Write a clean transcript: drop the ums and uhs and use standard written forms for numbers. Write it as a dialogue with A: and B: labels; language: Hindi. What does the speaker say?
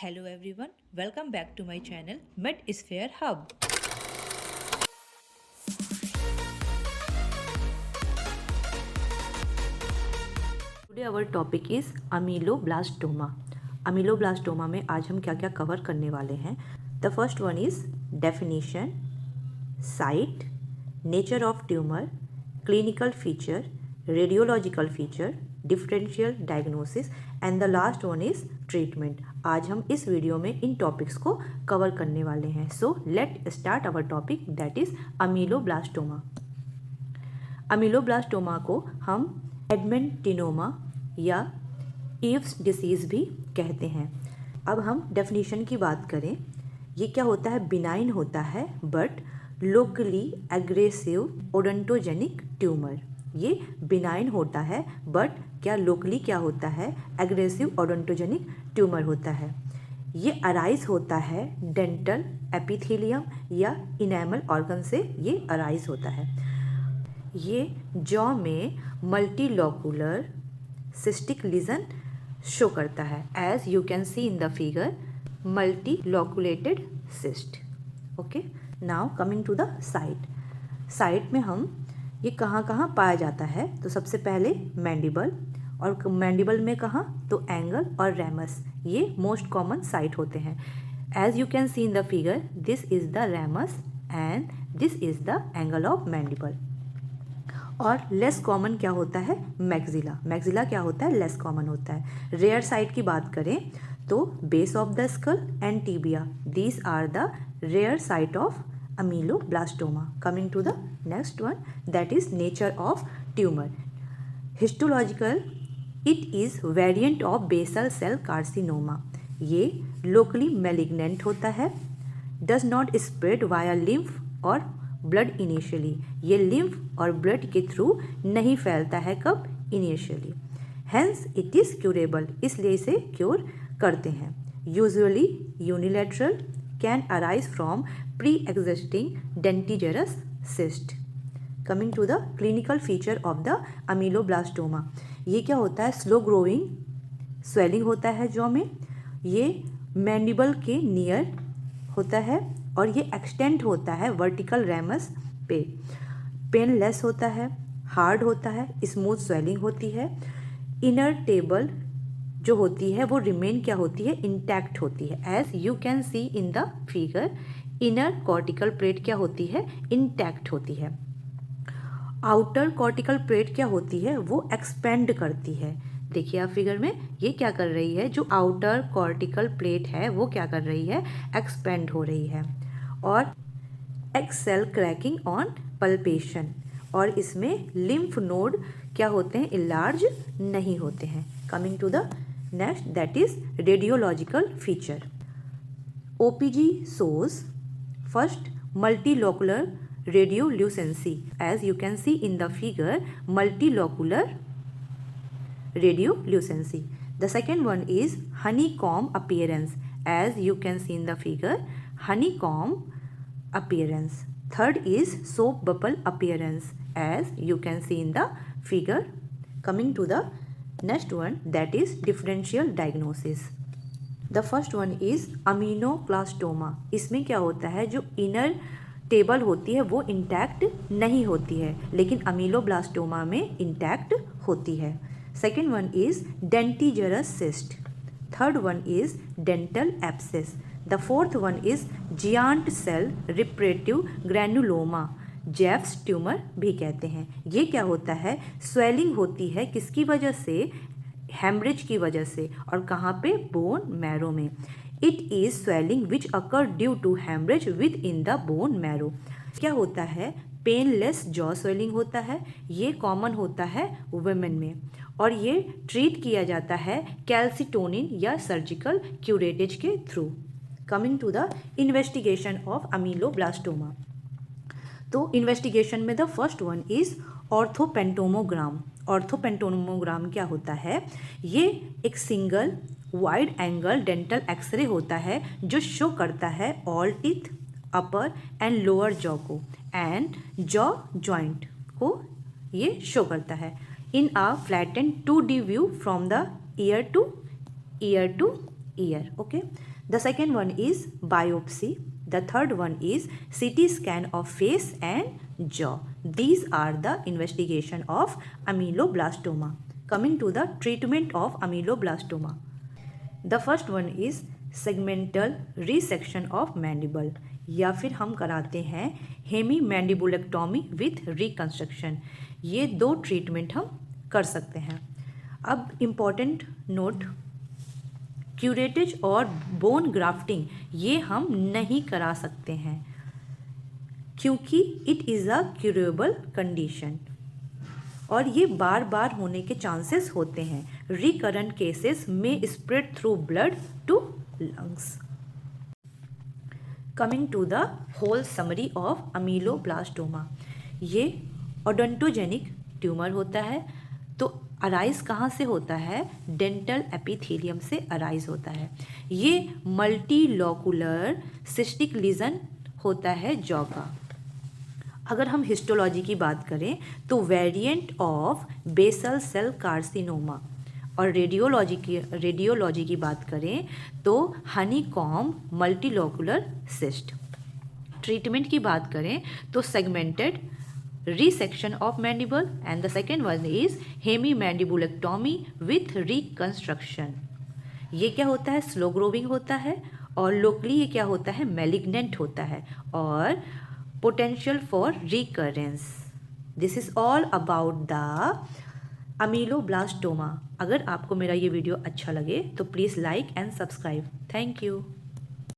A: Hello everyone, welcome back to my channel MedSphere Hub. Today our topic is ameloblastoma. अमीलोब्लास्टोमा में आज हम क्या क्या कवर करने वाले हैं. The first one is definition, site, nature of tumour, clinical feature, radiological feature, differential diagnosis and the last one is treatment. आज हम इस वीडियो में इन टॉपिक्स को कवर करने वाले हैं. So let start our topic that is ameloblastoma. Ameloblastoma को हम एडमेंटिनोमा या ईव्स डिसीज़ भी कहते हैं. अब हम डेफिनेशन की बात करें. ये क्या होता है? बिनाइन होता है but locally aggressive odontogenic tumour. ये बिनाइन होता है बट क्या लोकली क्या होता है? एग्रेसिव ओडोंटोजेनिक ट्यूमर होता है. ये अराइज होता है डेंटल एपिथेलियम या इनेमल ऑर्गन से ये अराइज होता है. ये जॉ में मल्टीलोकुलर सिस्टिक लीजन शो करता है. As you can see in the figure, multiloculated cyst. Okay, now coming to the site. Site में हम ये कहाँ कहाँ पाया जाता है? तो सबसे पहले मैंडिबल, और मैंडिबल में कहाँ? तो एंगल और रैमस. ये मोस्ट कॉमन साइट होते हैं. As you can see in the figure, this is the ramus and this is the angle of mandible. और लेस कॉमन क्या होता है? मैक्सिला. मैक्सिला क्या होता है? लेस कॉमन होता है. रेयर साइट की बात करें तो base of the skull and tibia, these are the rare site of ameloblastoma. Coming to the next one that is nature of tumour. Histological, it is variant of basal cell carcinoma. ये लोकली मैलिग्नेंट होता है. Does not spread via lymph और ब्लड इनिशियली. ये लिम्फ और ब्लड के थ्रू नहीं फैलता है. कब? Initially. Hence it is curable, इसलिए इसे क्योर करते हैं. Usually unilateral, can arise from pre existing dentigerous cyst. Coming to the clinical feature of the ameloblastoma. ये क्या होता है? स्लो ग्रोइंग स्वेलिंग होता है जॉ में. ये मैंडिबल के नियर होता है और ये एक्सटेंड होता है वर्टिकल रैमस पे. पेनलेस होता है, हार्ड होता है, स्मूथ स्वेलिंग होती है. इनर टेबल जो होती है वो रिमेन क्या होती है? इंटैक्ट होती है. As you can see in the figure, inner cortical plate क्या होती है? इंटैक्ट होती है. आउटर कॉर्टिकल प्लेट क्या होती है? वो एक्सपेंड करती है. देखिए आप फिगर में ये क्या कर रही है? जो आउटर कॉर्टिकल प्लेट है वो क्या कर रही है? एक्सपेंड हो रही है. और एक्सेल क्रैकिंग ऑन पल्पेशन, और इसमें लिम्फ नोड क्या होते हैं? इलार्ज नहीं होते हैं. Coming to the next that is radiological feature. OPG shows first multilocular radiolucency. As you can see in the figure, multilocular radiolucency. The second one is honeycomb appearance. As you can see in the figure, honeycomb appearance. Third is soap bubble appearance. As you can see in the figure. Coming to the next one that is differential diagnosis. The first one is ameloblastoma. इसमें क्या होता है? जो इनर टेबल होती है वो इंटैक्ट नहीं होती है, लेकिन अमीलोब्लास्टोमा में इंटैक्ट होती है. Second one is dentigerous cyst. Third one is dental abscess. The fourth one is giant cell reparative granuloma. Jaffe's tumour भी कहते हैं. ये क्या होता है? स्वेलिंग होती है किसकी वजह से? हेमरेज की वजह से. और कहाँ पे? बोन मैरो में. It is swelling which occur due to haemorrhage within the bone marrow. क्या होता है? पेनलेस जॉ स्वेलिंग होता है. ये कॉमन होता है वुमेन में, और ये ट्रीट किया जाता है कैल्सिटोनिन या सर्जिकल क्यूरेटेज के through. Coming to the investigation of ameloblastoma. तो इन्वेस्टिगेशन में the first one is orthopantomogram. Orthopantomogram क्या होता है? ये एक single wide angle dental X ray होता है जो शो करता है all teeth, upper and lower jaw को, एंड जॉ जॉइंट को ये शो करता है in a flattened 2D view from the ear to ear. Okay. The second one is biopsy. The third one is CT scan of face and jaw. These are the investigation of ameloblastoma. Coming to the treatment of ameloblastoma. The first one is segmental resection of mandible, या फिर हम कराते हैं हेमी मैंडिबुलेक्टोमी विथ रिकंस्ट्रक्शन. ये दो ट्रीटमेंट हम कर सकते हैं. अब इम्पॉर्टेंट नोट, क्यूरेटेज और बोन ग्राफ्टिंग ये हम नहीं करा सकते हैं क्योंकि it is a curable condition और ये बार बार होने के चांसेस होते हैं. रिकरेंट केसेस में spread through blood to lungs. Coming to the whole summary of ameloblastoma. ये ओडोंटोजेनिक ट्यूमर होता है. तो अराइज कहाँ से होता है? डेंटल एपिथेलियम से अराइज होता है. ये मल्टीलोकुलर सिस्टिक लीजन होता है जॉ का. अगर हम हिस्टोलॉजी की बात करें तो variant of basal cell carcinoma. और रेडियोलॉजी की बात करें तो हनीकॉम्ब मल्टीलोकुलर सिस्ट. ट्रीटमेंट की बात करें तो segmented resection of mandible and the second one is hemimandibulectomy with reconstruction. ये क्या होता है? स्लो ग्रोविंग होता है और लोकली ये क्या होता है? मैलिग्नेंट होता है और potential for recurrence. This is all about the ameloblastoma. अगर आपको मेरा ये वीडियो अच्छा लगे तो please like and subscribe. Thank you.